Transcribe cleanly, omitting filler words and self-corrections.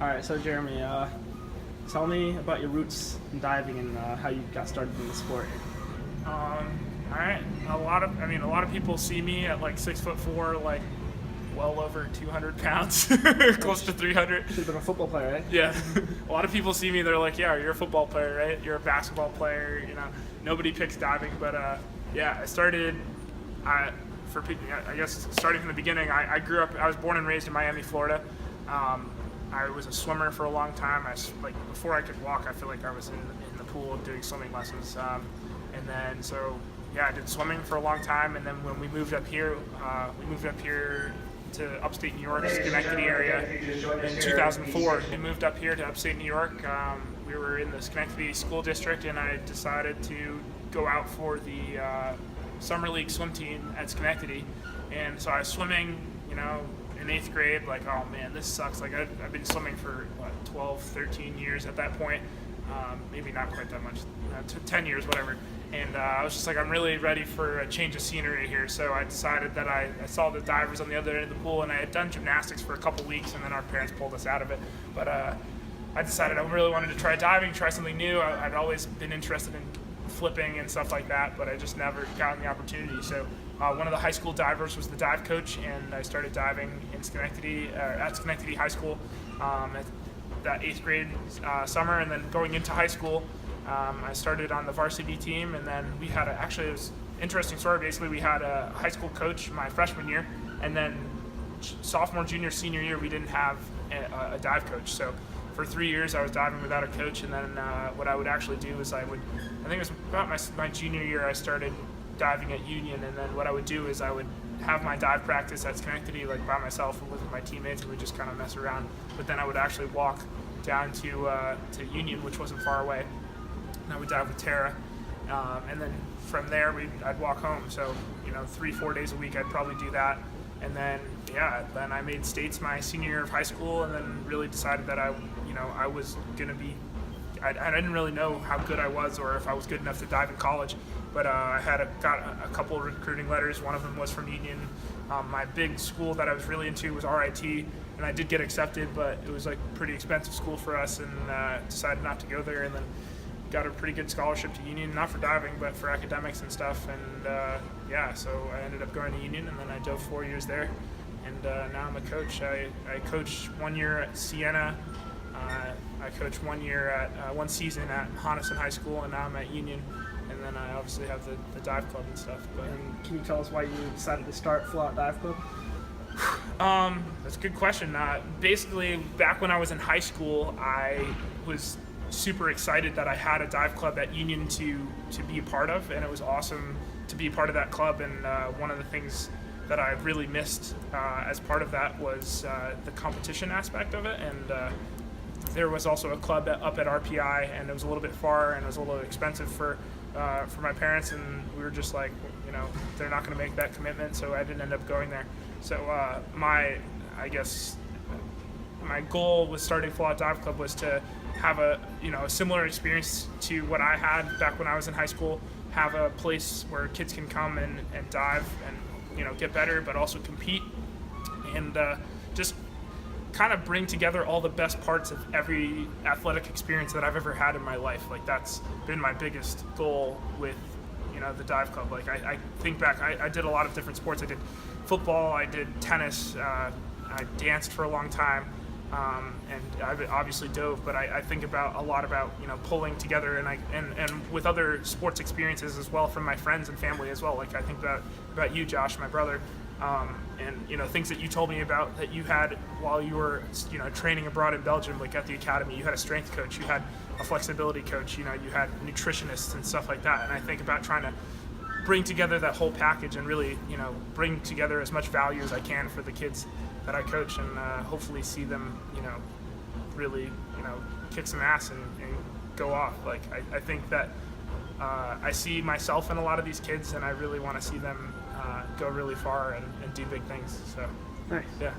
All right, so Jeremy, tell me about your roots in diving and how you got started in the sport. All right. A lot of people see me at like 6'4", like well over 200 pounds, close to 300. Should have been a football player, right? Yeah. A lot of people see me. They're like, "Yeah, you're a football player, right? You're a basketball player." Nobody picks diving, but yeah, I started. I guess starting from the beginning, I grew up. I was born and raised in Miami, Florida. I was a swimmer for a long time. Before I could walk, I feel like I was in the pool doing swimming lessons. And then I did swimming for a long time. And then when we moved up here to upstate New York, Schenectady area in 2004. We moved up here to upstate New York. We were in the Schenectady School District, and I decided to go out for the summer league swim team at Schenectady. And so I was swimming, in 8th grade, like, oh man, this sucks. Like I've been swimming for 12, 13 years at that point. Maybe not quite that much, 10 years, whatever. And I was just like, I'm really ready for a change of scenery here. So I decided that I saw the divers on the other end of the pool, and I had done gymnastics for a couple weeks, and then our parents pulled us out of it. But I decided I really wanted to try diving, try something new. I'd always been interested in flipping and stuff like that, but I just never gotten the opportunity. So one of the high school divers was the dive coach, and I started diving in Schenectady, at Schenectady High School at that 8th grade summer. And then going into high school, I started on the varsity team, and then we had it was an interesting story. Basically, we had a high school coach my freshman year, and then sophomore, junior, senior year, we didn't have a dive coach. So for 3 years, I was diving without a coach, and then what I would actually do is I think it was about my junior year, I started diving at Union, and then what I would do is I would have my dive practice at Schenectady, like by myself and with my teammates, and we'd just kind of mess around. But then I would actually walk down to Union, which wasn't far away, and I would dive with Tara, and then from there I'd walk home. So 3-4 days a week I'd probably do that, and then then I made states my senior year of high school, and then really decided that I was gonna be. I didn't really know how good I was or if I was good enough to dive in college, but I got a couple of recruiting letters. One of them was from Union. My big school that I was really into was RIT, and I did get accepted, but it was like a pretty expensive school for us, and decided not to go there. And then got a pretty good scholarship to Union, not for diving, but for academics and stuff. And so I ended up going to Union, and then I dove 4 years there. And now I'm a coach. I coached 1 year at Siena. I coached 1 year at one season at Honeston High School, and now I'm at Union. And then I obviously have the dive club and stuff. But And can you tell us why you decided to start Full Out Dive Club? That's a good question. Basically, back when I was in high school, I was super excited that I had a dive club at Union to be a part of, and it was awesome to be a part of that club. And one of the things that I really missed as part of that was the competition aspect of it. And there was also a club up at RPI, and it was a little bit far, and it was a little expensive for my parents, and we were just like, they're not going to make that commitment, so I didn't end up going there. So my goal with starting Full Out Dive Club was to have a similar experience to what I had back when I was in high school, have a place where kids can come and dive and get better, but also compete, and just kind of bring together all the best parts of every athletic experience that I've ever had in my life. Like that's been my biggest goal with the dive club. Like I think back, I did a lot of different sports. I did football, I did tennis, I danced for a long time, and I obviously dove. But I think a lot about pulling together, and with other sports experiences as well from my friends and family as well. Like I think about you, Josh, my brother. And things that you told me about that you had while you were training abroad in Belgium, like at the academy. You had a strength coach, you had a flexibility coach, you had nutritionists and stuff like that. And I think about trying to bring together that whole package and really bring together as much value as I can for the kids that I coach, and hopefully see them really kick some ass and go off. Like I think that I see myself in a lot of these kids, and I really want to see them go really far and do big things. So Nice. Yeah.